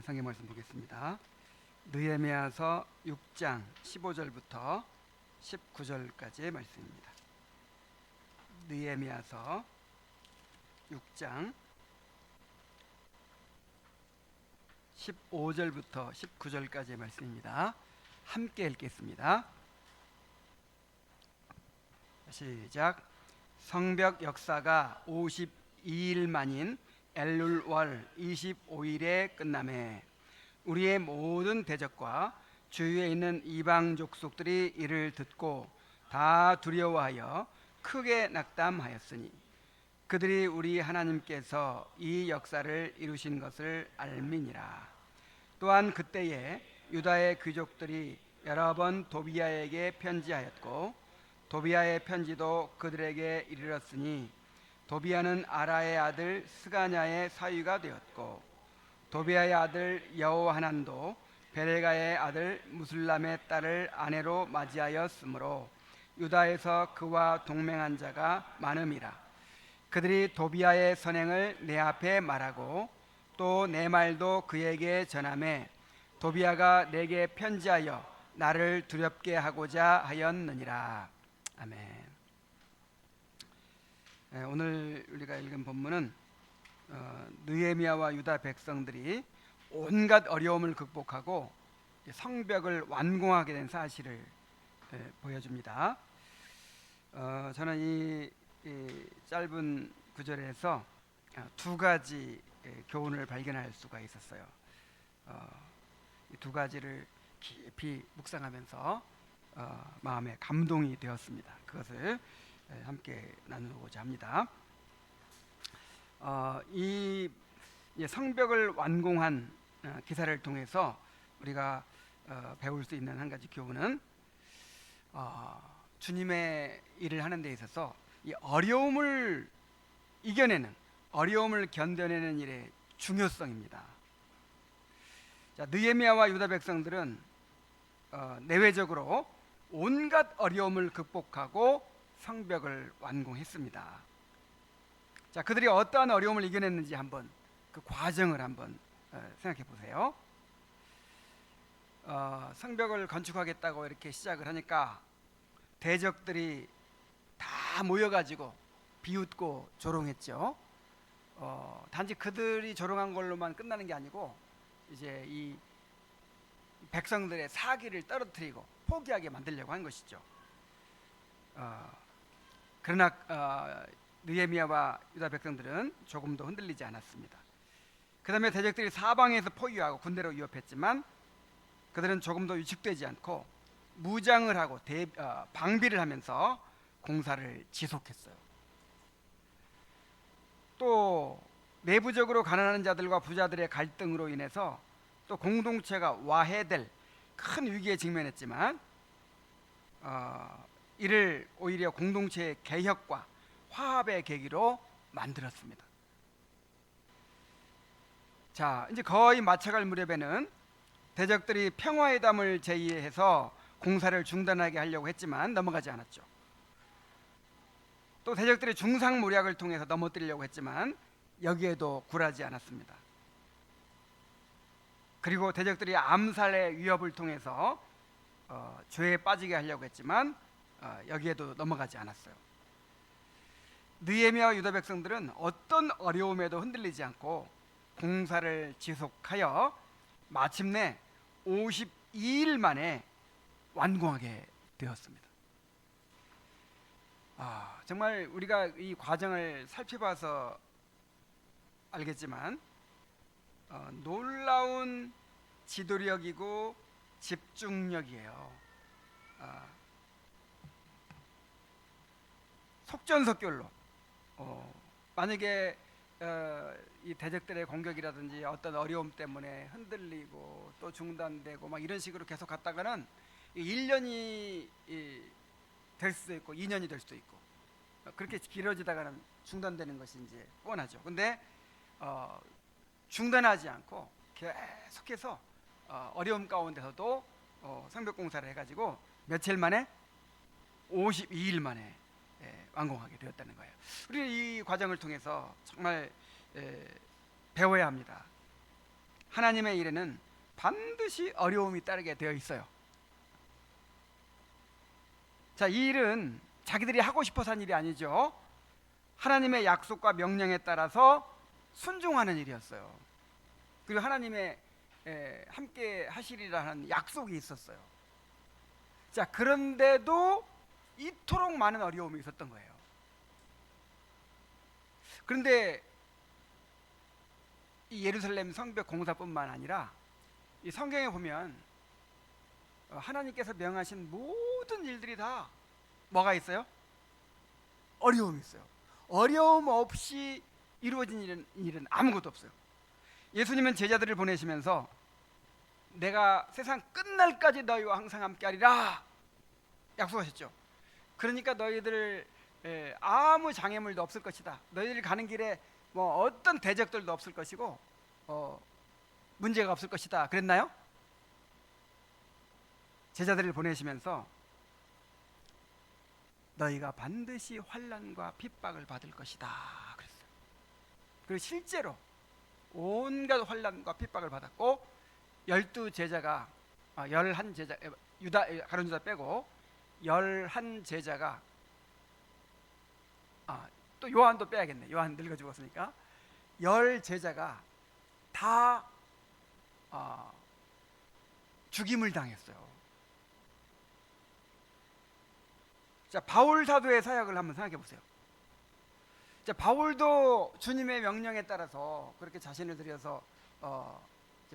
성경 말씀 보겠습니다. 느헤미야서 6장 15절부터 19절까지의 말씀입니다. 느헤미야서 6장 15절부터 19절까지의 말씀입니다. 함께 읽겠습니다. 시작. 성벽 역사가 52일 만인 엘룰월 25일에 끝나매 우리의 모든 대적과 주위에 있는 이방 족속들이 이를 듣고 다 두려워하여 크게 낙담하였으니 그들이 우리 하나님께서 이 역사를 이루신 것을 알미니라. 또한 그때에 유다의 귀족들이 여러 번 도비야에게 편지하였고 도비야의 편지도 그들에게 이르렀으니 도비야는 아라의 아들 스가냐의 사위가 되었고 도비야의 아들 여호하난도 베레가의 아들 무술람의 딸을 아내로 맞이하였으므로 유다에서 그와 동맹한 자가 많음이라. 그들이 도비야의 선행을 내 앞에 말하고 또 내 말도 그에게 전하매 도비야가 내게 편지하여 나를 두렵게 하고자 하였느니라. 아멘. 오늘 우리가 읽은 본문은 느헤미야와 유다 백성들이 온갖 어려움을 극복하고 성벽을 완공하게 된 사실을 보여줍니다. 저는 이 짧은 구절에서 두 가지 교훈을 발견할 수가 있었어요. 이 두 가지를 깊이 묵상하면서 마음에 감동이 되었습니다. 그것을 함께 나누고자 합니다. 이 성벽을 완공한 기사를 통해서 우리가 배울 수 있는 한 가지 교훈은 주님의 일을 하는 데 있어서 이 어려움을 이겨내는, 어려움을 견뎌내는 일의 중요성입니다. 자, 느헤미야와 유다 백성들은 내외적으로 온갖 어려움을 극복하고 성벽을 완공했습니다. 자, 그들이 어떠한 어려움을 이겨냈는지 한번 그 과정을 한번 생각해 보세요. 성벽을 건축하겠다고 이렇게 시작을 하니까 대적들이 다 모여가지고 비웃고 조롱했죠. 단지 그들이 조롱한 걸로만 끝나는 게 아니고 이제 이 백성들의 사기를 떨어뜨리고 포기하게 만들려고 한 것이죠. 그러나 느헤미야와 유다 백성들은 조금도 흔들리지 않았습니다. 그 다음에 대적들이 사방에서 포위하고 군대로 위협했지만 그들은 조금도 위축되지 않고 무장을 하고 방비를 하면서 공사를 지속했어요. 또 내부적으로 가난한 자들과 부자들의 갈등으로 인해서 또 공동체가 와해될 큰 위기에 직면했지만 이를 오히려 공동체의 개혁과 화합의 계기로 만들었습니다. 자, 이제 거의 마쳐갈 무렵에는 대적들이 평화회담을 제의해서 공사를 중단하게 하려고 했지만 넘어가지 않았죠. 또 대적들이 중상모략을 통해서 넘어뜨리려고 했지만 여기에도 굴하지 않았습니다. 그리고 대적들이 암살의 위협을 통해서 죄에 빠지게 하려고 했지만 여기에도 넘어가지 않았어요. 느헤미야와 유다 백성들은 어떤 어려움에도 흔들리지 않고 공사를 지속하여 마침내 52일 만에 완공하게 되었습니다. 정말 우리가 이 과정을 살펴봐서 알겠지만 놀라운 지도력이고 집중력이에요. 속전속결로 만약에 이 대적들의 공격이라든지 어떤 어려움 때문에 흔들리고 또 중단되고 막 이런 식으로 계속 갔다가는 1년이 될 수도 있고 2년이 될 수도 있고 그렇게 길어지다가는 중단되는 것이 이제 뻔하죠. 근데 중단하지 않고 계속해서 어려움 가운데서도 성벽 공사를 해가지고 며칠 만에 52일 만에 완공하게 되었다는 거예요. 우리 이 과정을 통해서 정말 배워야 합니다. 하나님의 일에는 반드시 어려움이 따르게 되어 있어요. 자, 이 일은 자기들이 하고 싶어서 한 일이 아니죠. 하나님의 약속과 명령에 따라서 순종하는 일이었어요. 그리고 하나님의 함께 하시리라는 약속이 있었어요. 자, 그런데도 이토록 많은 어려움이 있었던 거예요. 그런데 이 예루살렘 성벽 공사뿐만 아니라 이 성경에 보면 하나님께서 명하신 모든 일들이 다 뭐가 있어요? 어려움이 있어요. 어려움 없이 이루어진 일은 아무것도 없어요. 예수님은 제자들을 보내시면서 내가 세상 끝날까지 너희와 항상 함께하리라 약속하셨죠. 그러니까 너희들 아무 장애물도 없을 것이다. 너희들 가는 길에 뭐 어떤 대적들도 없을 것이고 문제가 없을 것이다. 그랬나요? 제자들을 보내시면서 너희가 반드시 환난과 핍박을 받을 것이다 그랬어요. 그리고 실제로 온갖 환난과 핍박을 받았고 12제자가 11제자 유다 가룟 유다 빼고 11제자가 또 요한도 빼야겠네. 요한 늙어 죽었으니까 10제자가 다 죽임을 당했어요. 자, 바울 사도의 사역을 한번 생각해 보세요. 자, 바울도 주님의 명령에 따라서 그렇게 자신을 들여서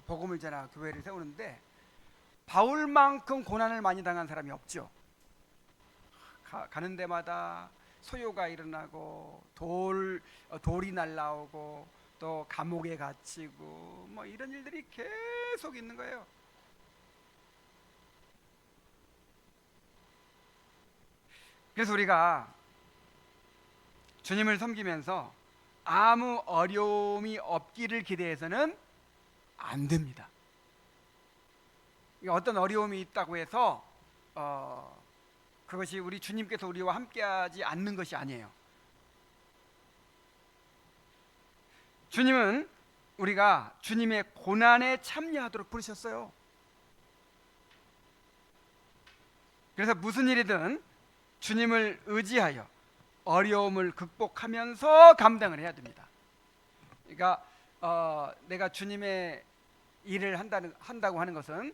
복음을 전하 교회를 세우는데 바울만큼 고난을 많이 당한 사람이 없죠. 가는 데마다 소요가 일어나고 돌이 날라오고 또 감옥에 갇히고 뭐 이런 일들이 계속 있는 거예요. 그래서 우리가 주님을 섬기면서 아무 어려움이 없기를 기대해서는 안 됩니다. 어떤 어려움이 있다고 해서 그것이 우리 주님께서 우리와 함께하지 않는 것이 아니에요. 주님은 우리가 주님의 고난에 참여하도록 부르셨어요. 그래서 무슨 일이든 주님을 의지하여 어려움을 극복하면서 감당을 해야 됩니다. 그러니까 내가 주님의 일을 한다고 하는 것은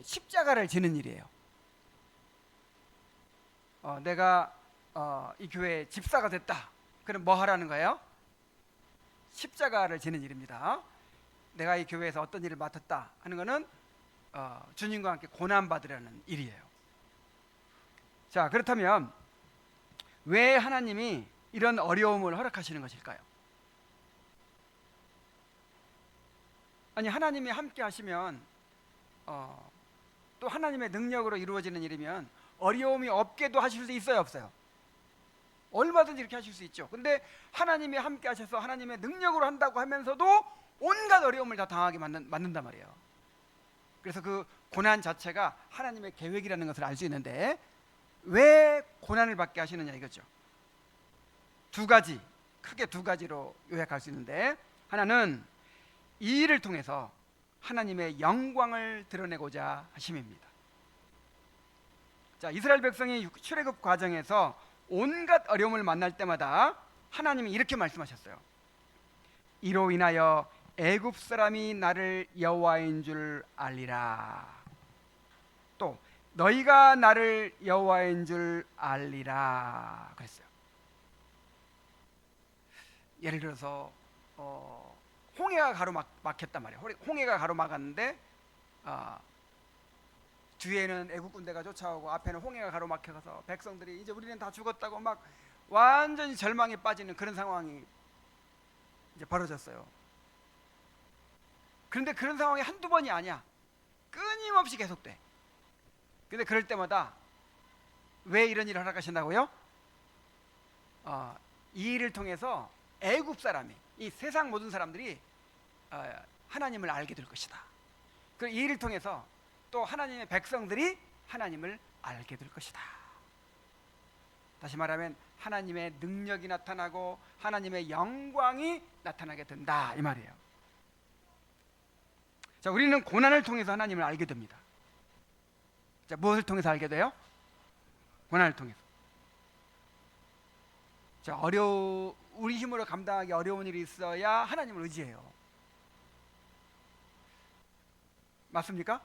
십자가를 지는 일이에요. 내가 이 교회의 집사가 됐다. 그럼 뭐 하라는 거예요? 십자가를 지는 일입니다. 내가 이 교회에서 어떤 일을 맡았다 하는 것은 주님과 함께 고난받으려는 일이에요. 자, 그렇다면 왜 하나님이 이런 어려움을 허락하시는 것일까요? 아니, 하나님이 함께 하시면 또 하나님의 능력으로 이루어지는 일이면 어려움이 없게도 하실 수 있어요, 없어요? 얼마든지 이렇게 하실 수 있죠. 근데 하나님이 함께 하셔서 하나님의 능력으로 한다고 하면서도 온갖 어려움을 다 당하게 만든단 말이에요. 그래서 그 고난 자체가 하나님의 계획이라는 것을 알 수 있는데 왜 고난을 받게 하시느냐 이거죠. 크게 두 가지로 요약할 수 있는데, 하나는 이 일을 통해서 하나님의 영광을 드러내고자 하심입니다. 자, 이스라엘 백성이 출애굽 과정에서 온갖 어려움을 만날 때마다 하나님이 이렇게 말씀하셨어요. 이로 인하여 애굽 사람이 나를 여호와인 줄 알리라. 또 너희가 나를 여호와인 줄 알리라 그랬어요. 예를 들어서 홍해가 가로막혔단 말이에요. 홍해가 가로막았는데 뒤에는 애국 군대가 쫓아오고 앞에는 홍해가 가로막혀서 백성들이 이제 우리는 다 죽었다고 막 완전히 절망에 빠지는 그런 상황이 이제 벌어졌어요. 그런데 그런 상황이 한두 번이 아니야. 끊임없이 계속돼. 근데 그럴 때마다 왜 이런 일을 허락하신다고요? 이 일을 통해서 애굽 사람이, 이 세상 모든 사람들이 하나님을 알게 될 것이다. 그리고 이 일을 통해서 또 하나님의 백성들이 하나님을 알게 될 것이다. 다시 말하면 하나님의 능력이 나타나고 하나님의 영광이 나타나게 된다 이 말이에요. 자, 우리는 고난을 통해서 하나님을 알게 됩니다. 자, 무엇을 통해서 알게 돼요? 고난을 통해서. 자, 우리 힘으로 감당하기 어려운 일이 있어야 하나님을 의지해요. 맞습니까?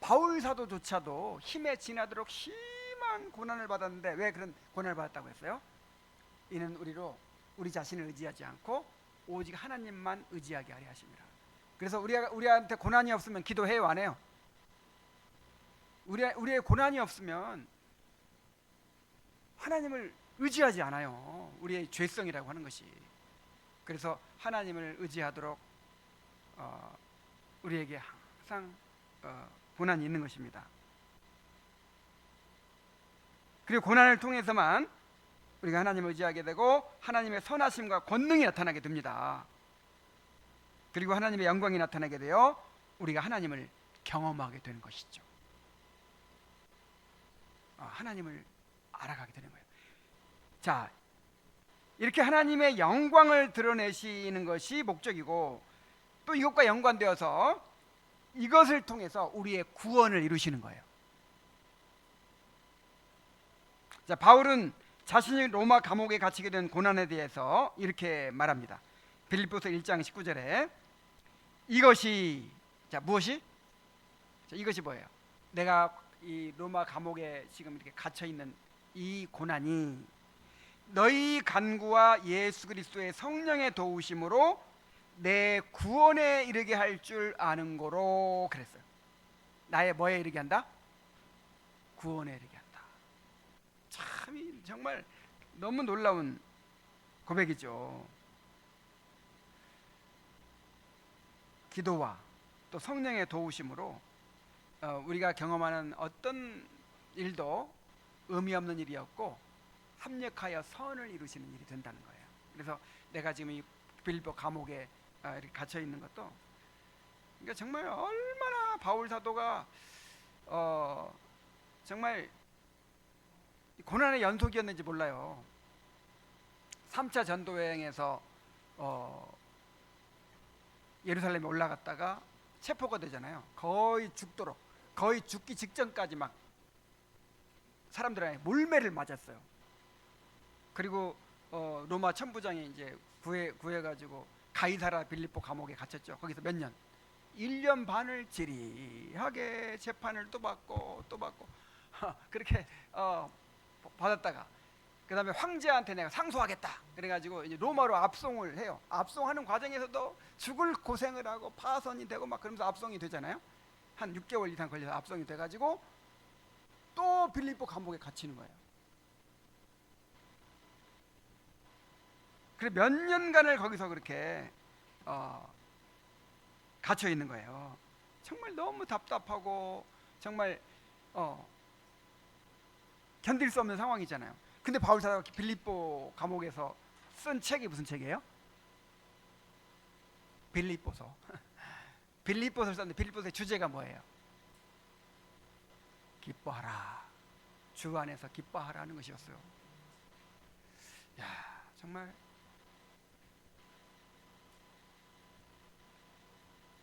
바울 사도조차도 힘에 지나도록 심한 고난을 받았는데 왜 그런 고난을 받았다고 했어요? 이는 우리 자신을 의지하지 않고 오직 하나님만 의지하게 하려 하심이라. 그래서 우리한테 고난이 없으면 기도해요, 안 해요? 우리의 고난이 없으면 하나님을 의지하지 않아요. 우리의 죄성이라고 하는 것이. 그래서 하나님을 의지하도록 우리에게 항상 고난이 있는 것입니다. 그리고 고난을 통해서만 우리가 하나님을 의지하게 되고 하나님의 선하심과 권능이 나타나게 됩니다. 그리고 하나님의 영광이 나타나게 되어 우리가 하나님을 경험하게 되는 것이죠. 하나님을 알아가게 되는 거예요. 자, 이렇게 하나님의 영광을 드러내시는 것이 목적이고, 또 이것과 연관되어서 이것을 통해서 우리의 구원을 이루시는 거예요. 자, 바울은 자신이 로마 감옥에 갇히게 된 고난에 대해서 이렇게 말합니다. 빌립보서 1장 19절에 이것이, 자, 무엇이? 자, 이것이 뭐예요? 내가 이 로마 감옥에 지금 이렇게 갇혀 있는 이 고난이 너희 간구와 예수 그리스도의 성령의 도우심으로 내 구원에 이르게 할 줄 아는 거로 그랬어요. 나의 뭐에 이르게 한다? 구원에 이르게 한다. 참 정말 너무 놀라운 고백이죠. 기도와 또 성령의 도우심으로 우리가 경험하는 어떤 일도 의미 없는 일이었고 합력하여 선을 이루시는 일이 된다는 거예요. 그래서 내가 지금 이 빌립보 감옥에 이렇게 갇혀 있는 것도, 그러니까 정말 얼마나 바울 사도가 정말 고난의 연속이었는지 몰라요. 3차 전도여행에서 예루살렘에 올라갔다가 체포가 되잖아요. 거의 죽도록, 거의 죽기 직전까지 막 사람들한테 몰매를 맞았어요. 그리고 로마 천부장이 이제 구해가지고 가이사라 빌립보 감옥에 갇혔죠. 거기서 몇 년? 1년 반을 지리하게 재판을 또 받고 그렇게 받았다가 그 다음에 황제한테 내가 상소하겠다 그래가지고 이제 로마로 압송을 해요. 압송하는 과정에서도 죽을 고생을 하고 파선이 되고 막 그러면서 압송이 되잖아요. 한 6개월 이상 걸려서 압송이 돼가지고 또 빌립보 감옥에 갇히는 거예요. 그래 몇 년간을 거기서 그렇게 갇혀 있는 거예요. 정말 너무 답답하고 정말 견딜 수 없는 상황이잖아요. 근데 바울 사도가 빌립보 감옥에서 쓴 책이 무슨 책이에요? 빌립보서. 빌립보서를 썼는데 빌립보서의 주제가 뭐예요? 기뻐하라. 주 안에서 기뻐하라는 것이었어요. 야, 정말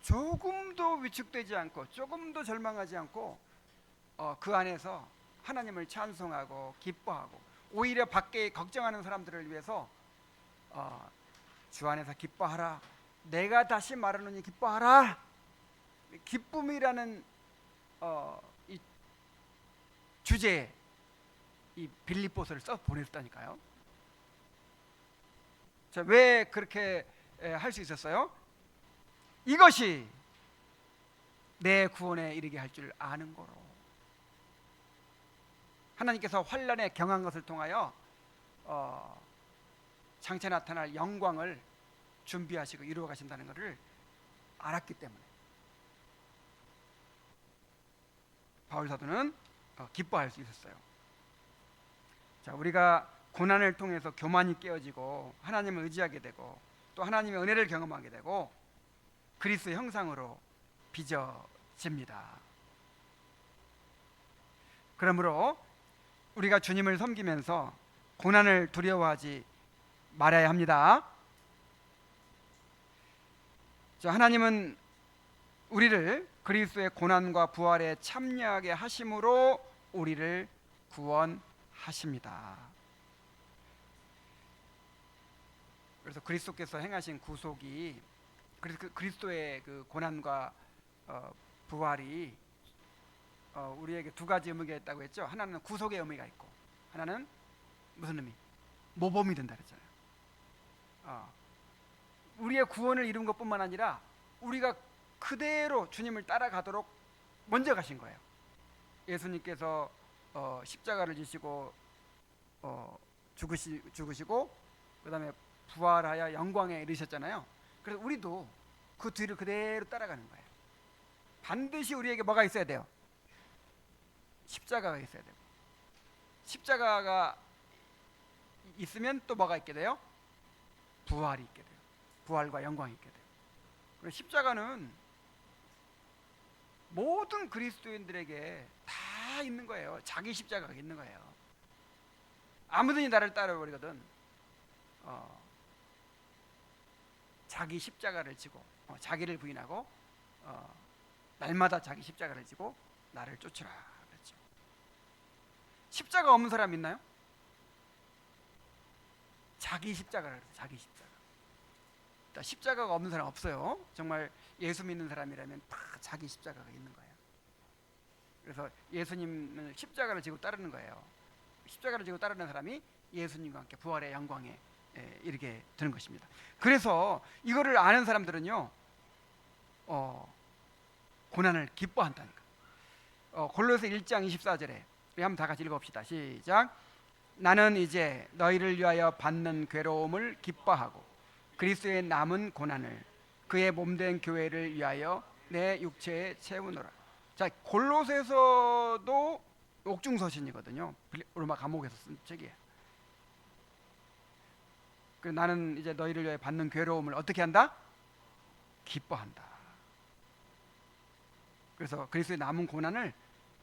조금도 위축되지 않고 조금도 절망하지 않고 그 안에서 하나님을 찬송하고 기뻐하고, 오히려 밖에 걱정하는 사람들을 위해서 주 안에서 기뻐하라. 내가 다시 말하노니 기뻐하라. 기쁨이라는 이 주제에 이 빌립보서를 써 보냈다니까요. 자, 왜 그렇게 할 수 있었어요? 이것이 내 구원에 이르게 할 줄 아는 거로. 하나님께서 환난에 경한 것을 통하여 장차 나타날 영광을 준비하시고 이루어 가신다는 것을 알았기 때문에 바울 사도는 기뻐할 수 있었어요. 자, 우리가 고난을 통해서 교만이 깨어지고 하나님을 의지하게 되고 또 하나님의 은혜를 경험하게 되고 그리스도의 형상으로 빚어집니다. 그러므로 우리가 주님을 섬기면서 고난을 두려워하지 말아야 합니다. 하나님은 우리를 그리스도의 고난과 부활에 참여하게 하심으로 우리를 구원하십니다. 그래서 그리스도께서 행하신 구속이 그리스도의 그 고난과 부활이 우리에게 두 가지 의미가 있다고 했죠. 하나는 구속의 의미가 있고, 하나는 무슨 의미? 모범이 된다 그랬잖아요. 우리의 구원을 이룬 것뿐만 아니라 우리가 그대로 주님을 따라가도록 먼저 가신 거예요. 예수님께서 십자가를 지시고 죽으시고 그 다음에 부활하여 영광에 이르셨잖아요. 그래서 우리도 그 뒤를 그대로 따라가는 거예요. 반드시 우리에게 뭐가 있어야 돼요? 십자가가 있어야 되고, 십자가가 있으면 또 뭐가 있게 돼요? 부활이 있게 돼요. 부활과 영광이 있게 돼요. 그래서 십자가는 모든 그리스도인들에게 다 있는 거예요. 자기 십자가가 있는 거예요. 아무든지 나를 따라버리거든 자기 십자가를 지고 자기를 부인하고 날마다 자기 십자가를 지고 나를 쫓으라 그랬죠. 십자가 없는 사람 있나요? 자기 십자가를 그래요. 자기 십자가. 십자가가 없는 사람 없어요. 정말 예수 믿는 사람이라면 다 자기 십자가가 있는 거예요. 그래서 예수님을 십자가를 지고 따르는 거예요. 십자가를 지고 따르는 사람이 예수님과 함께 부활의 영광에 이르게 되는 것입니다. 그래서 이거를 아는 사람들은요 고난을 기뻐한다니까. 골로새 1장 24절에 우리 한번 다 같이 읽어봅시다. 시작. 나는 이제 너희를 위하여 받는 괴로움을 기뻐하고 그리스도의 남은 고난을 그의 몸된 교회를 위하여 내 육체에 채우노라. 자, 골로새서도 옥중서신이거든요. 로마 감옥에서 쓴 책이에요. 나는 이제 너희를 위하여 받는 괴로움을 어떻게 한다? 기뻐한다. 그래서 그리스도의 남은 고난을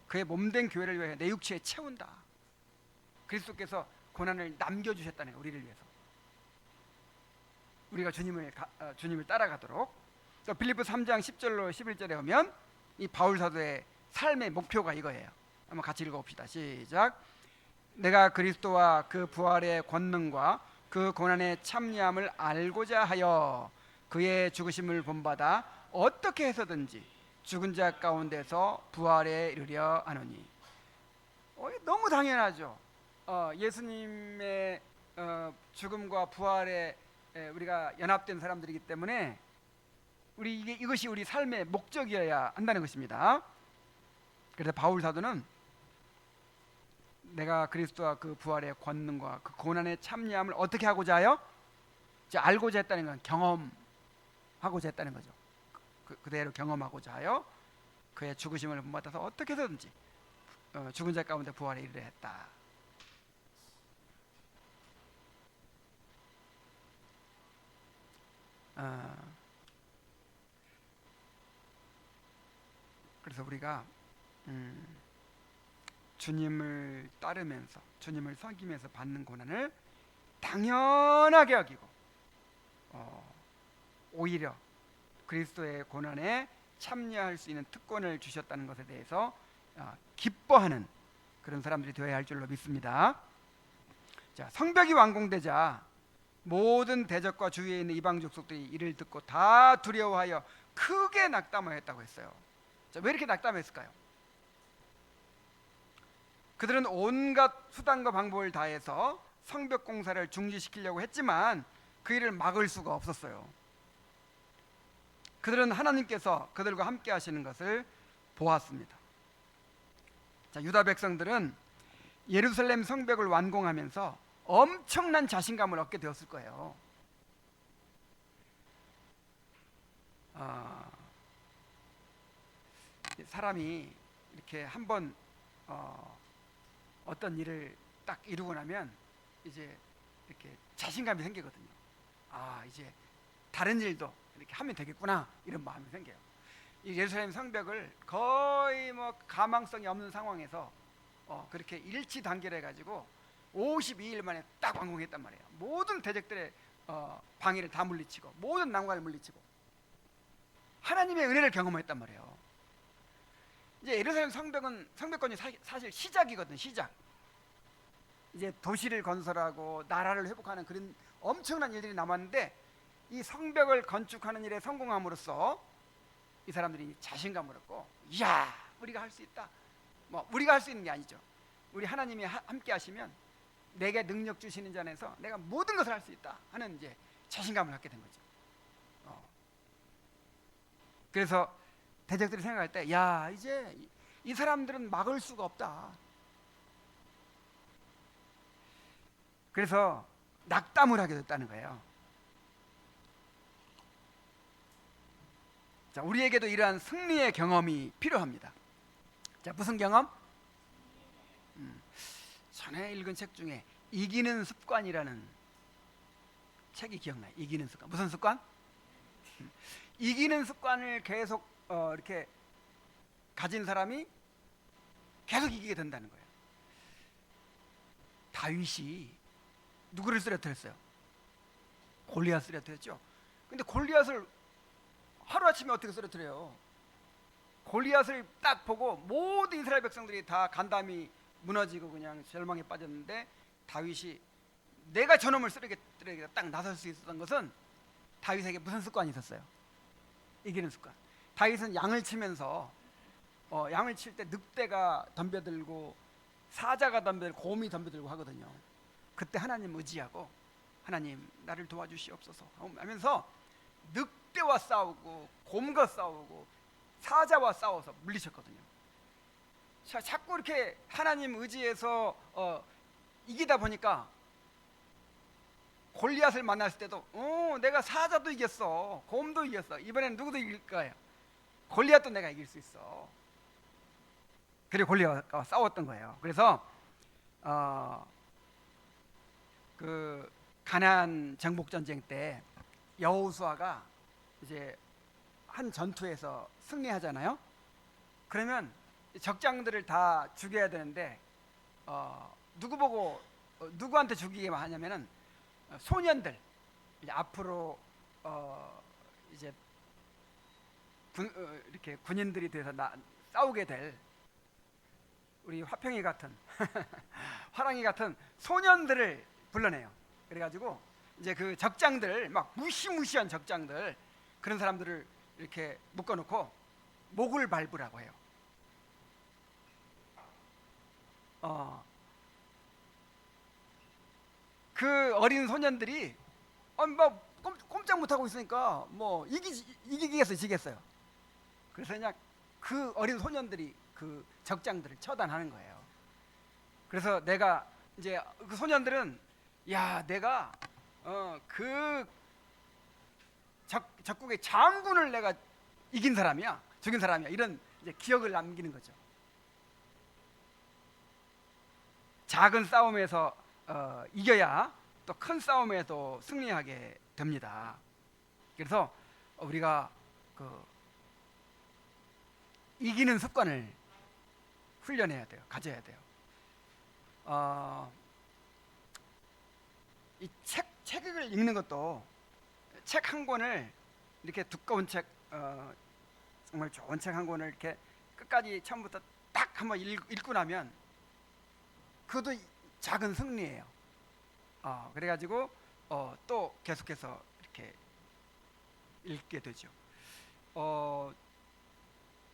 그의 몸된 교회를 위하여 내 육체에 채운다. 그리스도께서 고난을 남겨주셨다는 거예요. 우리를 위해서. 우리가 주님을 따라가도록. 또 빌립보 3장 10절로 11절에 오면 이 바울 사도의 삶의 목표가 이거예요. 한번 같이 읽어봅시다. 시작. 내가 그리스도와 그 부활의 권능과 그 고난의 참여함을 알고자 하여 그의 죽으심을 본받아 어떻게 해서든지 죽은 자 가운데서 부활에 이르려 하노니. 너무 당연하죠. 예수님의 죽음과 부활에 우리가 연합된 사람들이기 때문에 이것이 우리 삶의 목적이어야 한다는 것입니다. 그래서 바울 사도는 내가 그리스도와 그 부활의 권능과 그 고난의 참여함을 어떻게 하고자 하여? 알고자 했다는 건 경험하고자 했다는 거죠. 그대로 경험하고자 하여 그의 죽으심을 본받아서 어떻게 해서든지 죽은 자 가운데 부활에 이르려 했다. 그래서 우리가 주님을 따르면서 주님을 섬기면서 받는 고난을 당연하게 여기고 오히려 그리스도의 고난에 참여할 수 있는 특권을 주셨다는 것에 대해서 기뻐하는 그런 사람들이 되어야 할 줄로 믿습니다. 자, 성벽이 완공되자 모든 대적과 주위에 있는 이방 족속들이 이를 듣고 다 두려워하여 크게 낙담하였다고 했어요. 자, 왜 이렇게 낙담했을까요? 그들은 온갖 수단과 방법을 다해서 성벽 공사를 중지시키려고 했지만 그 일을 막을 수가 없었어요. 그들은 하나님께서 그들과 함께 하시는 것을 보았습니다. 자, 유다 백성들은 예루살렘 성벽을 완공하면서 엄청난 자신감을 얻게 되었을 거예요. 사람이 이렇게 한번 어떤 일을 딱 이루고 나면 이제 이렇게 자신감이 생기거든요. 이제 다른 일도 이렇게 하면 되겠구나, 이런 마음이 생겨요. 이 예루살렘 성벽을 거의 가망성이 없는 상황에서 그렇게 일치단결해 가지고 52일 만에 딱 완공했단 말이에요. 모든 대적들의 방해를 다 물리치고 모든 난관을 물리치고. 하나님의 은혜를 경험했단 말이에요. 이제 예루살렘 성벽건이 사실 시작이거든. 시작. 이제 도시를 건설하고 나라를 회복하는 그런 엄청난 일들이 남았는데, 이 성벽을 건축하는 일에 성공함으로써 이 사람들이 자신감을 얻고, 이야, 우리가 할 수 있다. 뭐 우리가 할 수 있는 게 아니죠. 우리 하나님이 함께 하시면 내게 능력 주시는 자에서 내가 모든 것을 할 수 있다 하는 이제 자신감을 갖게 된 거죠. 그래서 대적들이 생각할 때, 야, 이제 이 사람들은 막을 수가 없다. 그래서 낙담을 하게 됐다는 거예요. 자, 우리에게도 이러한 승리의 경험이 필요합니다. 자, 무슨 경험? 전에 읽은 책 중에 이기는 습관이라는 책이 기억나요. 이기는 습관. 무슨 습관? 이기는 습관을 계속 이렇게 가진 사람이 계속 이기게 된다는 거예요. 다윗이 누구를 쓰러뜨렸어요? 골리앗 쓰러뜨렸죠. 근데 골리앗을 하루아침에 어떻게 쓰러뜨려요? 골리앗을 딱 보고 모든 이스라엘 백성들이 다 간담이 무너지고 그냥 절망에 빠졌는데, 다윗이 내가 저놈을 쓰러뜨리겠다 딱 나설 수 있었던 것은 다윗에게 무슨 습관이 있었어요? 이기는 습관. 다윗은 양을 치면서 양을 칠 때 늑대가 덤벼들고 사자가 덤벼들고 곰이 덤벼들고 하거든요. 그때 하나님 의지하고, 하나님 나를 도와주시옵소서 하면서 늑대와 싸우고 곰과 싸우고 사자와 싸워서 물리쳤거든요. 자, 자꾸 이렇게 하나님 의지해서 이기다 보니까 골리앗을 만났을 때도 내가 사자도 이겼어, 곰도 이겼어, 이번에는 누구도 이길 거예요? 골리앗도 내가 이길 수 있어. 그리고 골리앗과 싸웠던 거예요. 그래서 그 가나안 정복 전쟁 때 여호수아가 이제 한 전투에서 승리하잖아요. 그러면 적장들을 다 죽여야 되는데 누구 보고 누구한테 죽이게만 하냐면은 소년들, 이제 앞으로 이제 이렇게 군인들이 돼서 싸우게 될 우리 화평이 같은 화랑이 같은 소년들을 불러내요. 그래가지고 이제 그 적장들, 막 무시무시한 적장들, 그런 사람들을 이렇게 묶어놓고 목을 밟으라고 해요. 그 어린 소년들이 뭐 꼼짝 못하고 있으니까 뭐 이기겠어요, 지겠어요. 그래서 그냥 그 어린 소년들이 그 적장들을 처단하는 거예요. 그래서 내가 이제 그 소년들은, 야, 내가 그 적국의 장군을 내가 이긴 사람이야, 죽인 사람이야, 이런 이제 기억을 남기는 거죠. 작은 싸움에서 이겨야 또 큰 싸움에도 승리하게 됩니다. 그래서 우리가 그 이기는 습관을 훈련해야 돼요. 가져야 돼요. 이 책을 읽는 것도, 책 한 권을 이렇게 두꺼운 책, 정말 좋은 책 한 권을 이렇게 끝까지 처음부터 딱 한번 읽고 나면 그것도 작은 승리예요. 그래가지고 또 계속해서 이렇게 읽게 되죠.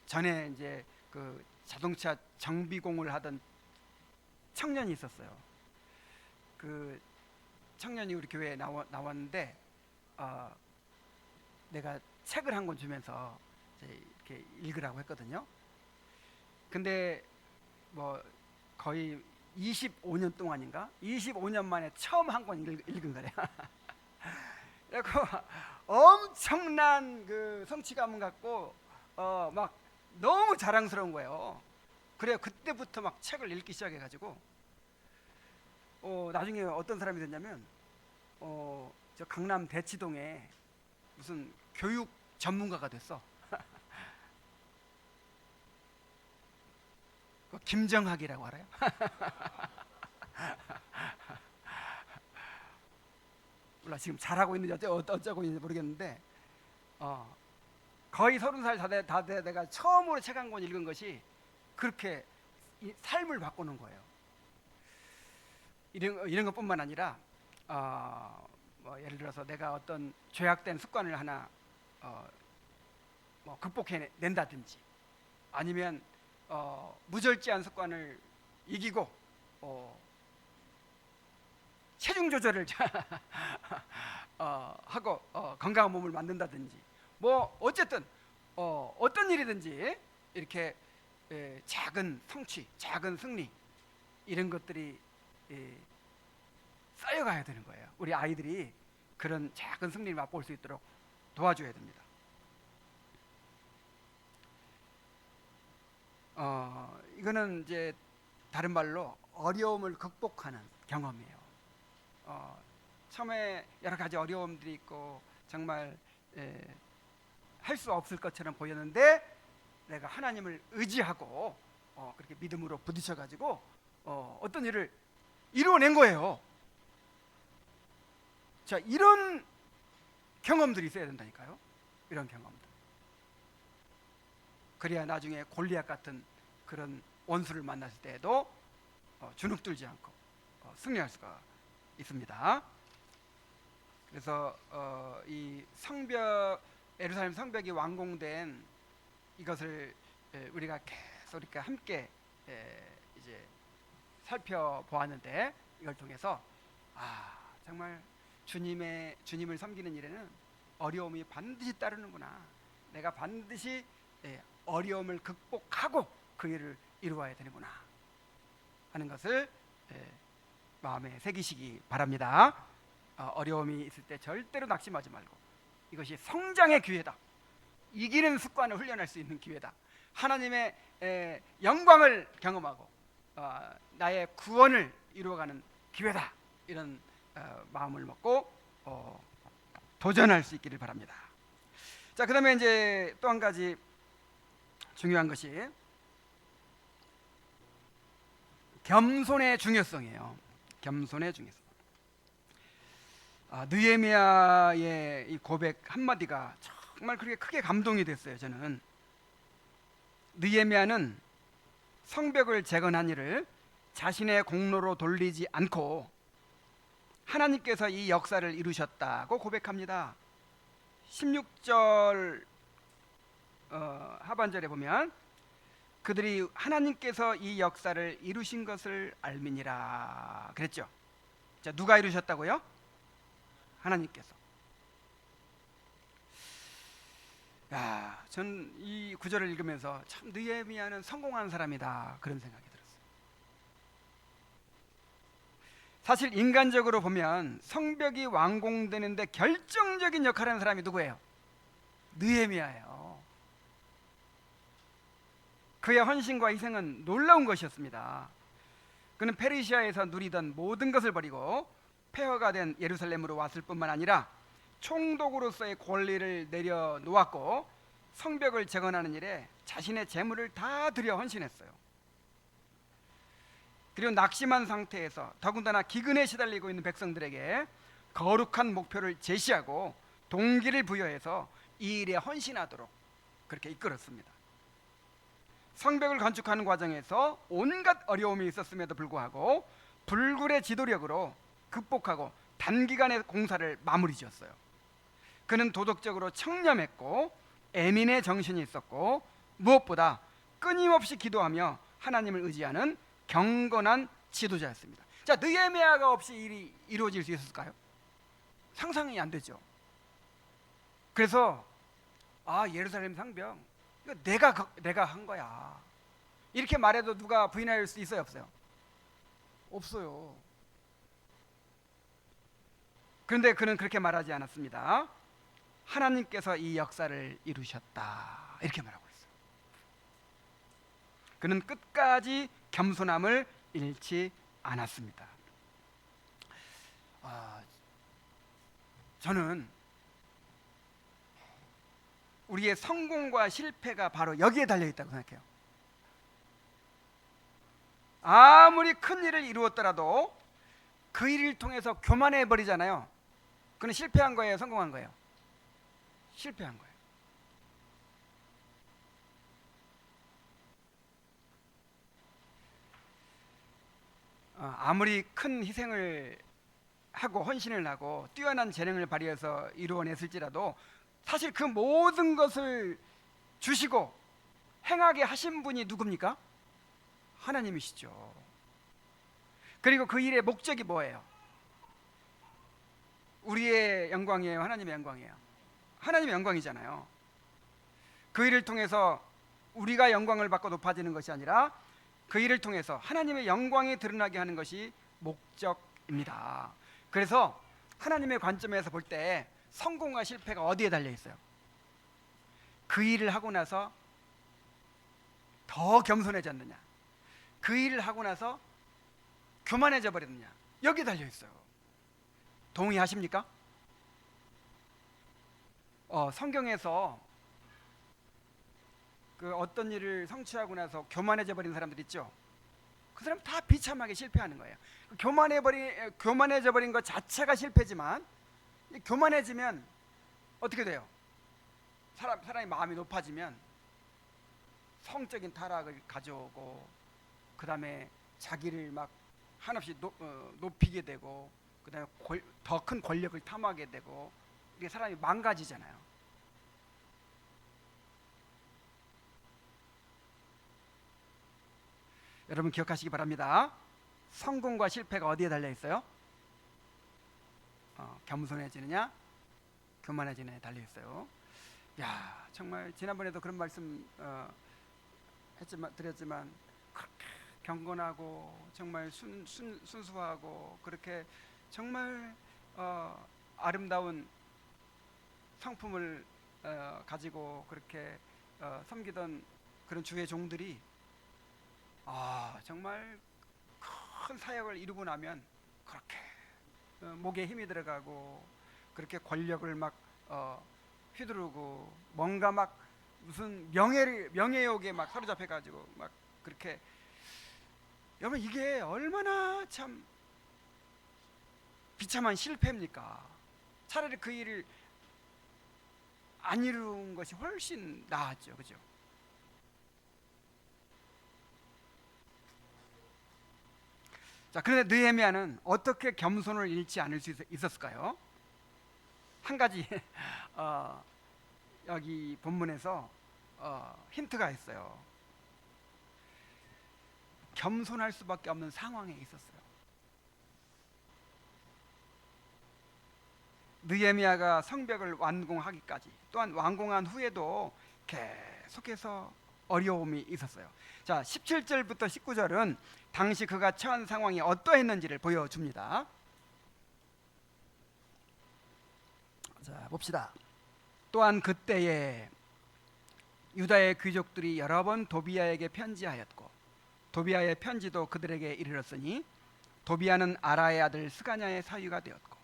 전에 이제 그 자동차 정비공을 하던 청년이 있었어요. 그 청년이 우리 교회에 나왔는데 내가 책을 한 권 주면서 이렇게 읽으라고 했거든요. 근데 뭐 거의 25년 동안인가? 25년 만에 처음 한 권 읽은 거래요. 그래서 엄청난 그 성취감을 갖고 막 너무 자랑스러운 거예요. 그래요. 그때부터 막 책을 읽기 시작해가지고 나중에 어떤 사람이 됐냐면 저 강남 대치동에 무슨 교육 전문가가 됐어. 김정학이라고 알아요? 몰라, 지금 잘하고 있는지 어쩌고 있는지 모르겠는데 거의 30살 다 돼 내가 처음으로 책 한 권 읽은 것이 그렇게 이 삶을 바꾸는 거예요. 이런 것뿐만 아니라 뭐 예를 들어서 내가 어떤 죄악된 습관을 하나 뭐 극복해낸다든지, 아니면 무절제한 습관을 이기고 체중 조절을 하고 건강한 몸을 만든다든지, 뭐 어쨌든 어떤 일이든지 이렇게 작은 성취, 작은 승리, 이런 것들이 쌓여가야 되는 거예요. 우리 아이들이 그런 작은 승리를 맛볼 수 있도록 도와줘야 됩니다. 이거는 이제 다른 말로 어려움을 극복하는 경험이에요. 처음에 여러 가지 어려움들이 있고 정말 할 수 없을 것처럼 보였는데 내가 하나님을 의지하고 그렇게 믿음으로 부딪혀 가지고 어떤 일을 이루어낸 거예요. 자, 이런 경험들이 있어야 된다니까요. 이런 경험들. 그래야 나중에 골리앗 같은 그런 원수를 만났을 때에도 주눅들지 않고 승리할 수가 있습니다. 그래서 이 성벽, 예루살렘 성벽이 완공된 이것을 우리가 계속 이렇게 함께 이제 살펴보았는데, 이걸 통해서 정말 주님을 섬기는 일에는 어려움이 반드시 따르는구나. 내가 반드시 어려움을 극복하고 그 일을 이루어야 되는구나 하는 것을 마음에 새기시기 바랍니다. 어려움이 있을 때 절대로 낙심하지 말고, 이것이 성장의 기회다. 이기는 습관을 훈련할 수 있는 기회다. 하나님의 영광을 경험하고 나의 구원을 이루어가는 기회다. 이런 마음을 먹고 도전할 수 있기를 바랍니다. 자, 그 다음에 이제 또 한 가지 중요한 것이 겸손의 중요성이에요. 겸손의 중요성. 느헤미야의 이 고백 한마디가 정말 그렇게 크게 감동이 됐어요. 저는 느헤미야는 성벽을 재건한 일을 자신의 공로로 돌리지 않고 하나님께서 이 역사를 이루셨다고 고백합니다. 16절 하반절에 보면 그들이 하나님께서 이 역사를 이루신 것을 알미니라 그랬죠. 자, 누가 이루셨다고요? 하나님께서. 전 이 구절을 읽으면서 참 느헤미야는 성공한 사람이다, 그런 생각이 들었어요. 사실 인간적으로 보면 성벽이 완공되는데 결정적인 역할을 하는 사람이 누구예요? 느헤미야예요. 그의 헌신과 희생은 놀라운 것이었습니다. 그는 페르시아에서 누리던 모든 것을 버리고 폐허가 된 예루살렘으로 왔을 뿐만 아니라 총독으로서의 권리를 내려놓았고 성벽을 재건하는 일에 자신의 재물을 다 들여 헌신했어요. 그리고 낙심한 상태에서 더군다나 기근에 시달리고 있는 백성들에게 거룩한 목표를 제시하고 동기를 부여해서 이 일에 헌신하도록 그렇게 이끌었습니다. 성벽을 건축하는 과정에서 온갖 어려움이 있었음에도 불구하고 불굴의 지도력으로 극복하고 단기간에 공사를 마무리 지었어요. 그는 도덕적으로 청렴했고 애민의 정신이 있었고 무엇보다 끊임없이 기도하며 하나님을 의지하는 경건한 지도자였습니다. 자, 느헤미야가 없이 일이 이루어질 수 있었을까요? 상상이 안 되죠. 그래서 예루살렘 성벽 이거 내가 한 거야, 이렇게 말해도 누가 부인할 수 있어요, 없어요? 없어요. 그런데 그는 그렇게 말하지 않았습니다. 하나님께서 이 역사를 이루셨다, 이렇게 말하고 있어요. 그는 끝까지 겸손함을 잃지 않았습니다. 저는 우리의 성공과 실패가 바로 여기에 달려있다고 생각해요. 아무리 큰 일을 이루었더라도 그 일을 통해서 교만해 버리잖아요. 그는 실패한 거예요, 성공한 거예요? 실패한 거예요. 아무리 큰 희생을 하고 헌신을 하고 뛰어난 재능을 발휘해서 이루어냈을지라도 사실 그 모든 것을 주시고 행하게 하신 분이 누굽니까? 하나님이시죠. 그리고 그 일의 목적이 뭐예요? 우리의 영광이에요? 하나님의 영광이에요? 하나님의 영광이잖아요. 그 일을 통해서 우리가 영광을 받고 높아지는 것이 아니라 그 일을 통해서 하나님의 영광이 드러나게 하는 것이 목적입니다. 그래서 하나님의 관점에서 볼 때 성공과 실패가 어디에 달려 있어요? 그 일을 하고 나서 더 겸손해졌느냐, 그 일을 하고 나서 교만해져 버렸느냐, 여기 달려 있어요. 동의하십니까? 성경에서 그 어떤 일을 성취하고 나서 교만해져 버린 사람들 있죠. 그 사람 다 비참하게 실패하는 거예요. 교만해져 버린 것 자체가 실패지만 교만해지면 어떻게 돼요? 사람의 마음이 높아지면 성적인 타락을 가져오고, 그 다음에 자기를 막 한없이 높이게 되고, 그 다음에 더 큰 권력을 탐하게 되고, 이게 사람이 망가지잖아요. 여러분 기억하시기 바랍니다. 성공과 실패가 어디에 달려 있어요? 겸손해지느냐, 교만해지느냐에 달려 있어요. 야, 정말 지난번에도 그런 말씀 드렸지만 그렇게 경건하고 정말 순수하고 그렇게 정말 아름다운 성품을 가지고 그렇게 섬기던 그런 주의 종들이 정말 큰 사역을 이루고 나면 그렇게 목에 힘이 들어가고 그렇게 권력을 막 휘두르고 뭔가 막 무슨 명예욕에 막 사로잡혀 가지고 막 그렇게. 여러분 이게 얼마나 참 비참한 실패입니까? 차라리 그 일을 안 이룬 것이 훨씬 나았죠, 그죠? 자, 그런데 느헤미야는 어떻게 겸손을 잃지 않을 수 있었을까요? 한 가지 여기 본문에서 힌트가 있어요. 겸손할 수밖에 없는 상황에 있었어요. 느헤미야가 성벽을 완공하기까지, 또한 완공한 후에도 계속해서 어려움이 있었어요. 자, 17절부터 19절은 당시 그가 처한 상황이 어떠했는지를 보여줍니다. 자, 봅시다. 또한 그때에 유다의 귀족들이 여러 번 도비야에게 편지하였고 도비야의 편지도 그들에게 이르렀으니 도비야는 아라의 아들 스가냐의 사위가 되었고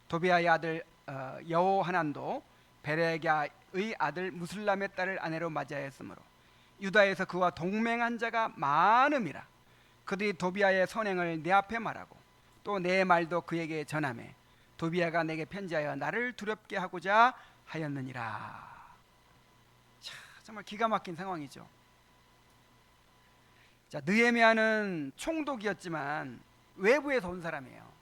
도비야의 아들 여호하난도 베레갸의 아들 무슬람의 딸을 아내로 맞이하였으므로 유다에서 그와 동맹한 자가 많음이라. 그들이 도비야의 선행을 내 앞에 말하고 또 내 말도 그에게 전하매 도비야가 내게 편지하여 나를 두렵게 하고자 하였느니라. 자, 정말 기가 막힌 상황이죠. 자, 느헤미야는 총독이었지만 외부에서 온 사람이에요.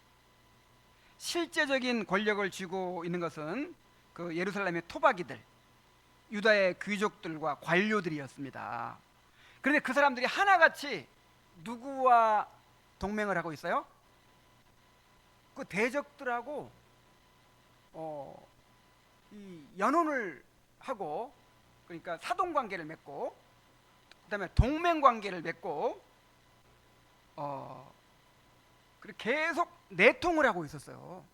실제적인 권력을 쥐고 있는 것은 그 예루살렘의 토박이들, 유다의 귀족들과 관료들이었습니다. 그런데 그 사람들이 하나같이 누구와 동맹을 하고 있어요? 그 대적들하고 이 연혼을 하고, 그러니까 사돈 관계를 맺고, 그다음에 동맹 관계를 맺고, 그리고 계속 내통을 하고 있었어요.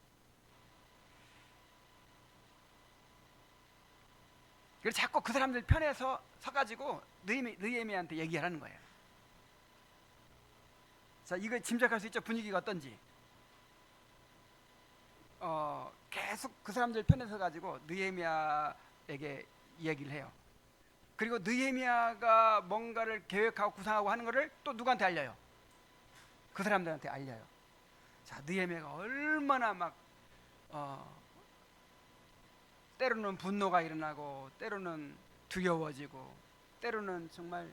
그래서 자꾸 그 사람들 편에 서가지고 느헤미야한테 얘기하라는 거예요. 자, 이거 짐작할 수 있죠? 분위기가 어떤지. 계속 그 사람들 편에 서가지고 느헤미야에게 얘기를 해요. 그리고 느헤미야가 뭔가를 계획하고 구상하고 하는 것을 또 누구한테 알려요? 그 사람들한테 알려요. 자, 느헤미야가 얼마나 막 때로는 분노가 일어나고 때로는 두려워지고 때로는 정말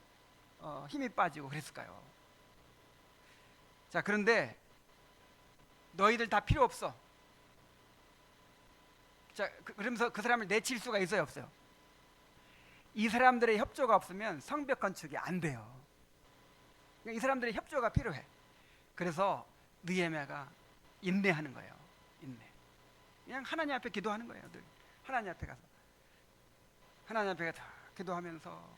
힘이 빠지고 그랬을까요? 자, 그런데 너희들 다 필요 없어. 자, 그러면서 그 사람을 내칠 수가 있어요, 없어요? 이 사람들의 협조가 없으면 성벽 건축이 안 돼요. 이 사람들의 협조가 필요해. 그래서 느헤미야가 인내하는 거예요. 인내. 그냥 하나님 앞에 기도하는 거예요. 늘 하나님 앞에 가서 하나님 앞에 가서 기도하면서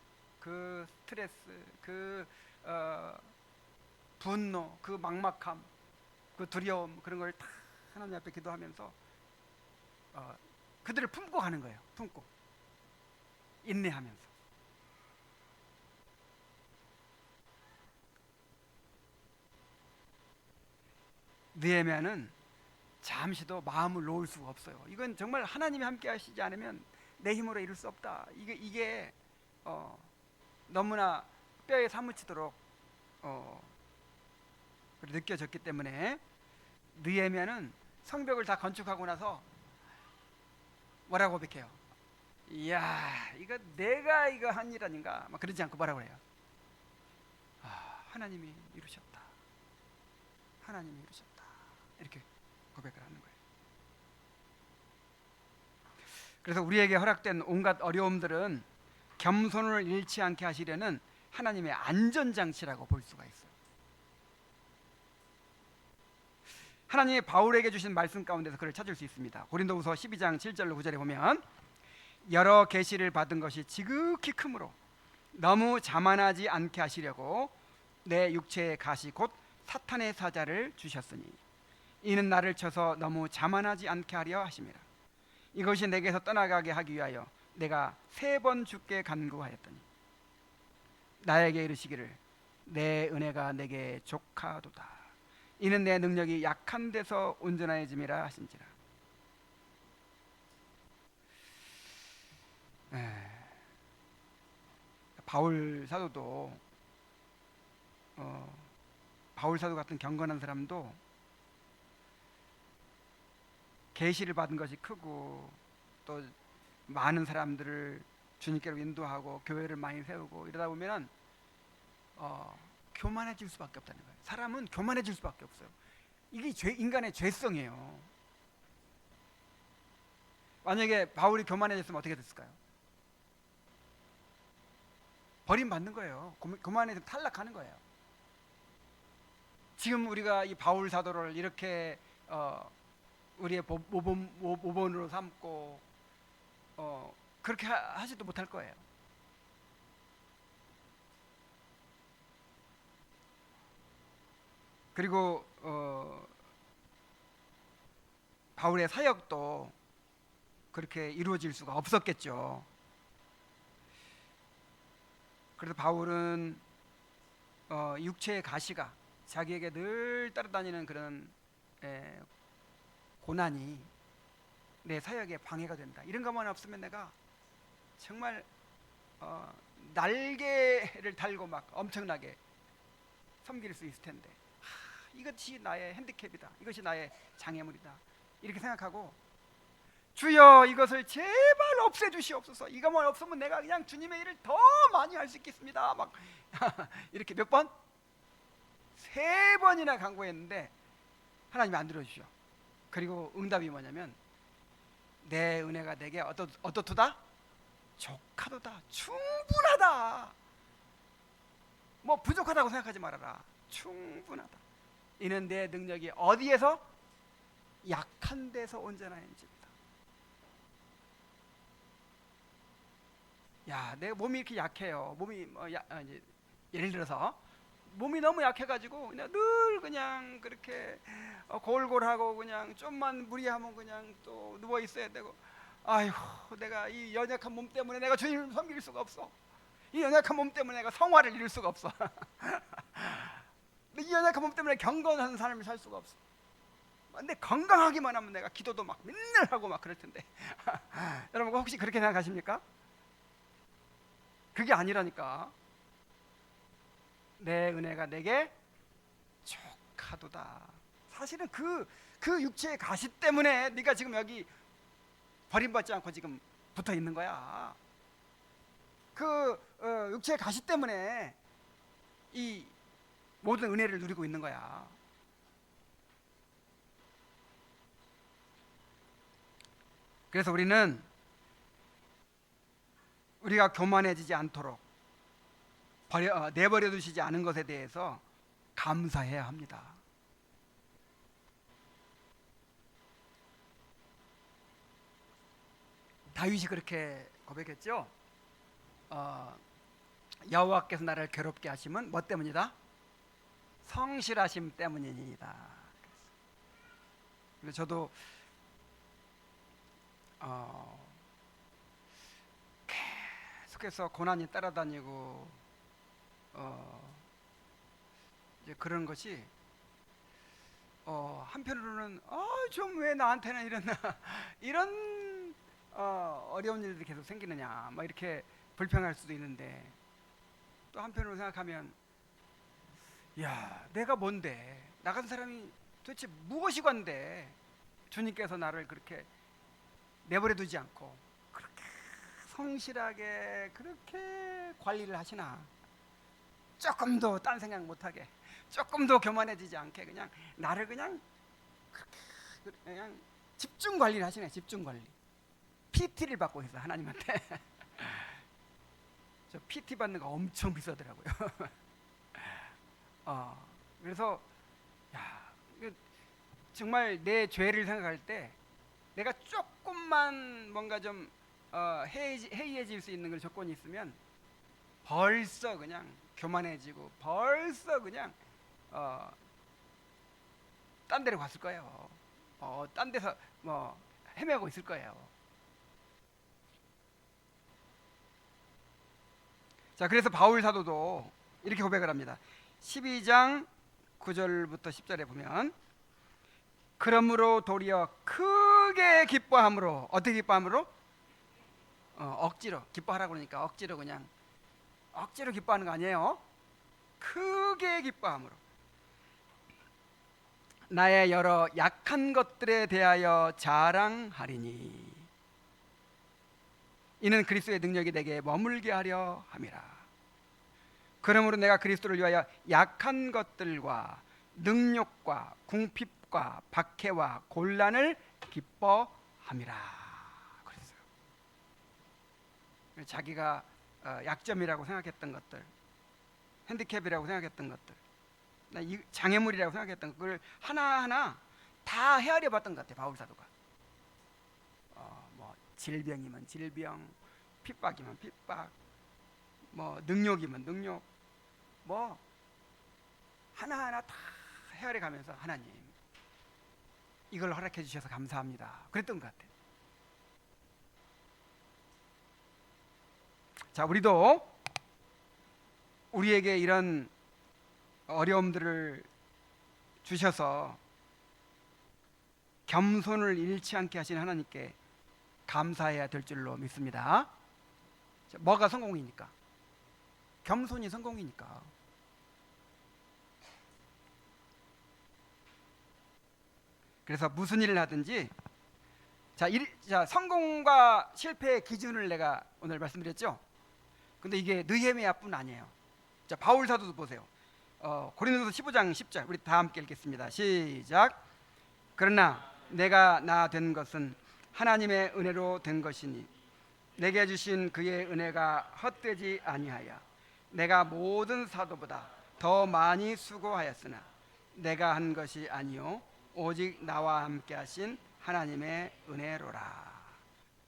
그 스트레스, 그 분노, 그 막막함, 그 두려움, 그런 걸 다 하나님 앞에 기도하면서 그들을 품고 가는 거예요. 품고 인내하면서. 느헤미야는 잠시도 마음을 놓을 수가 없어요. 이건 정말 하나님이 함께 하시지 않으면 내 힘으로 이룰 수 없다. 이게 너무나 뼈에 사무치도록 느껴졌기 때문에 느헤미야는 성벽을 다 건축하고 나서 뭐라고 고백해요? 이야, 이거 내가 이거 한 일 아닌가? 막 그러지 않고 뭐라고 해요? 하나님이 이루셨다. 하나님이 이루셨다. 이렇게 고백을 하는 거예요. 그래서 우리에게 허락된 온갖 어려움들은 겸손을 잃지 않게 하시려는 하나님의 안전장치라고 볼 수가 있어요. 하나님이 바울에게 주신 말씀 가운데서 그를 찾을 수 있습니다. 고린도후서 12장 7절로 9절에 보면 여러 계시를 받은 것이 지극히 크므로 너무 자만하지 않게 하시려고 내 육체의 가시 곧 사탄의 사자를 주셨으니 이는 나를 쳐서 너무 자만하지 않게 하려 하심이라. 이것이 내게서 떠나가게 하기 위하여 내가 3번 주께 간구하였더니 나에게 이르시기를 내 은혜가 내게 족하도다. 이는 내 능력이 약한 데서 온전해짐이라 하신지라. 바울 사도도 바울 사도 같은 경건한 사람도 계시를 받은 것이 크고 또 많은 사람들을 주님께로 인도하고 교회를 많이 세우고 이러다 보면은 교만해질 수밖에 없다는 거예요. 사람은 교만해질 수밖에 없어요. 이게 인간의 죄성이에요. 만약에 바울이 교만해졌으면 어떻게 됐을까요? 버림받는 거예요. 교만해서 탈락하는 거예요. 지금 우리가 이 바울 사도를 이렇게 우리의 모본으로 삼고 그렇게 하지도 못할 거예요. 그리고 바울의 사역도 그렇게 이루어질 수가 없었겠죠. 그래서 바울은 육체의 가시가 자기에게 늘 따라다니는 그런 고난이 내 사역에 방해가 된다. 이런 것만 없으면 내가 정말 날개를 달고 막 엄청나게 섬길 수 있을 텐데 이것이 나의 핸디캡이다. 이것이 나의 장애물이다. 이렇게 생각하고 주여 이것을 제발 없애주시옵소서. 이것만 없으면 내가 그냥 주님의 일을 더 많이 할 수 있겠습니다. 막 이렇게 몇 번? 3번이나 간구했는데 하나님이 안 들어주셔. 그리고 응답이 뭐냐면 내 은혜가 내게 어떻도다? 족하도다. 충분하다. 뭐 부족하다고 생각하지 말아라. 충분하다. 이는 내 능력이 어디에서? 약한 데서 온전하인지다. 야, 내 몸이 이렇게 약해요. 몸이 이제 예를 들어서 몸이 너무 약해가지고 그냥 늘 그냥 그렇게 골골하고 그냥 좀만 무리하면 그냥 또 누워 있어야 되고, 아이고 내가 이 연약한 몸 때문에 내가 주님을 섬길 수가 없어. 이 연약한 몸 때문에 내가 성화를 이룰 수가 없어. 이 연약한 몸 때문에 경건한 삶을 살 수가 없어. 근데 건강하기만 하면 내가 기도도 막 맨날 하고 막 그럴 텐데. 여러분 혹시 그렇게 생각하십니까? 그게 아니라니까. 내 은혜가 내게 족하도다. 사실은 그 육체의 가시 때문에 네가 지금 여기 버림받지 않고 지금 붙어 있는 거야. 그 육체의 가시 때문에 이 모든 은혜를 누리고 있는 거야. 그래서 우리는 우리가 교만해지지 않도록 내버려 두시지 않은 것에 대해서 감사해야 합니다. 다윗이 그렇게 고백했죠. 여호와께서 나를 괴롭게 하심은 뭐 때문이다? 성실하심 때문이니이다. 그래서 저도 계속해서 고난이 따라다니고 이제 그런 것이 한편으로는 좀 왜 나한테는 이런 이런 어려운 일들이 계속 생기느냐 막 이렇게 불평할 수도 있는데, 또 한편으로 생각하면 야, 내가 뭔데, 나 같은 사람이 도대체 무엇이 관데 주님께서 나를 그렇게 내버려 두지 않고 그렇게 성실하게 그렇게 관리를 하시나. 조금도 딴 생각 못하게, 조금도 교만해지지 않게 그냥 나를 그냥 그렇게 그냥 집중 관리를 하시네. 집중 관리. PT를 받고 있어 하나님한테. 저 PT 받는 거 엄청 비싸더라고요. 그래서 야, 정말 내 죄를 생각할 때 내가 조금만 뭔가 좀 해이해질 수 있는 걸 조건이 있으면 벌써 그냥 교만해지고 벌써 그냥 딴 데로 갔을 거예요. 딴 데서 뭐 헤매고 있을 거예요. 자, 그래서 바울 사도도 이렇게 고백을 합니다. 12장 9절부터 10절에 보면, 그러므로 도리어 크게 기뻐함으로. 어떻게 기뻐함으로? 억지로 기뻐하라고 그러니까 억지로, 그냥 억지로 기뻐하는 거 아니에요. 크게 기뻐함으로 나의 여러 약한 것들에 대하여 자랑하리니 이는 그리스도의 능력이 내게 머물게 하려 함이라. 그러므로 내가 그리스도를 위하여 약한 것들과 능욕과 궁핍과 박해와 곤란을 기뻐함이라 그랬어요. 자기가 약점이라고 생각했던 것들, 핸디캡이라고 생각했던 것들, 장애물이라고 생각했던 그걸 하나하나 다 헤아려 봤던 것 같아요. 바울 사도가. 뭐 질병이면 질병, 핍박이면 핍박, 뭐 능욕이면 능욕, 뭐 하나하나 다 헤아려 가면서 하나님 이걸 허락해 주셔서 감사합니다 그랬던 것 같아요. 자, 우리도 우리에게 이런 어려움들을 주셔서 겸손을 잃지 않게 하신 하나님께 감사해야 될 줄로 믿습니다. 뭐가 성공이니까? 겸손이 성공이니까. 그래서 무슨 일을 하든지, 자, 성공과 실패의 기준을 내가 오늘 말씀드렸죠. 근데 이게 느헤미야뿐 아니에요. 자, 바울 사도도 보세요. 고린도서 15장 10절 우리 다 함께 읽겠습니다. 시작. 그러나 내가 나 된 것은 하나님의 은혜로 된 것이니 내게 주신 그의 은혜가 헛되지 아니하여 내가 모든 사도보다 더 많이 수고하였으나 내가 한 것이 아니요 오직 나와 함께 하신 하나님의 은혜로라.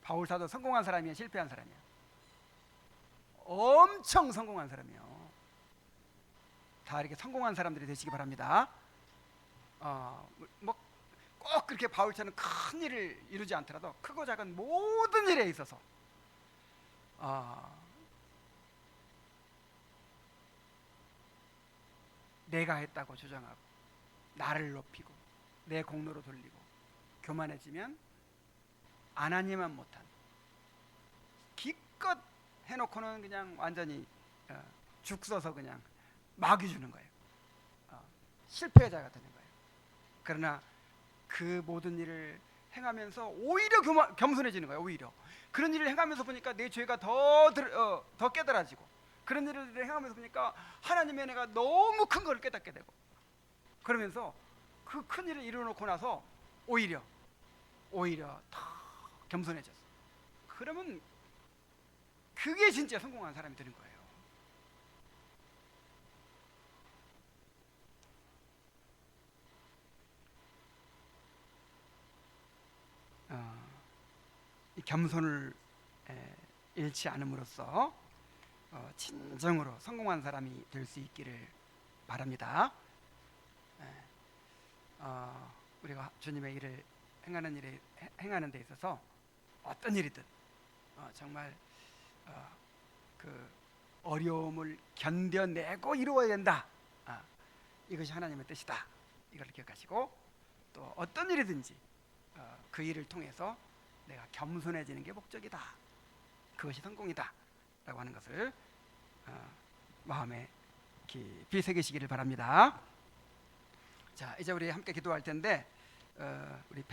바울 사도 성공한 사람이야, 실패한 사람이야? 엄청 성공한 사람이에요. 다 이렇게 성공한 사람들이 되시기 바랍니다. 뭐 꼭 그렇게 바울처럼 큰 일을 이루지 않더라도 크고 작은 모든 일에 있어서 내가 했다고 주장하고 나를 높이고 내 공로로 돌리고 교만해지면 안 하니만 못한, 기껏 해놓고는 그냥 완전히 죽 써서 그냥 마귀 주는 거예요. 실패자가 되는 거예요. 그러나 그 모든 일을 행하면서 오히려 겸손해지는 거예요. 오히려 그런 일을 행하면서 보니까 내 죄가 더 깨달아지고, 그런 일을 행하면서 보니까 하나님의 은혜가 너무 큰 걸 깨닫게 되고, 그러면서 그 큰 일을 이루어놓고 나서 오히려 더 겸손해졌어. 그러면 그게 진짜 성공한 사람이 되는 거예요. 이 겸손을 잃지 않음으로써 진정으로 성공한 사람이 될 수 있기를 바랍니다. 우리가 주님의 일을 행하는 데 있어서 어떤 일이든 정말 그 어려움을 견뎌내고 이루어야 된다. 이것이 하나님의 뜻이다. 이걸 기억하시고 또 어떤 일이든지 그 일을 통해서 내가 겸손해지는 게 목적이다. 그것이 성공이다. 라고 하는 것을 마음에 깊이 새기시기를 바랍니다. 자, 이제 우리 함께 기도할 텐데 우리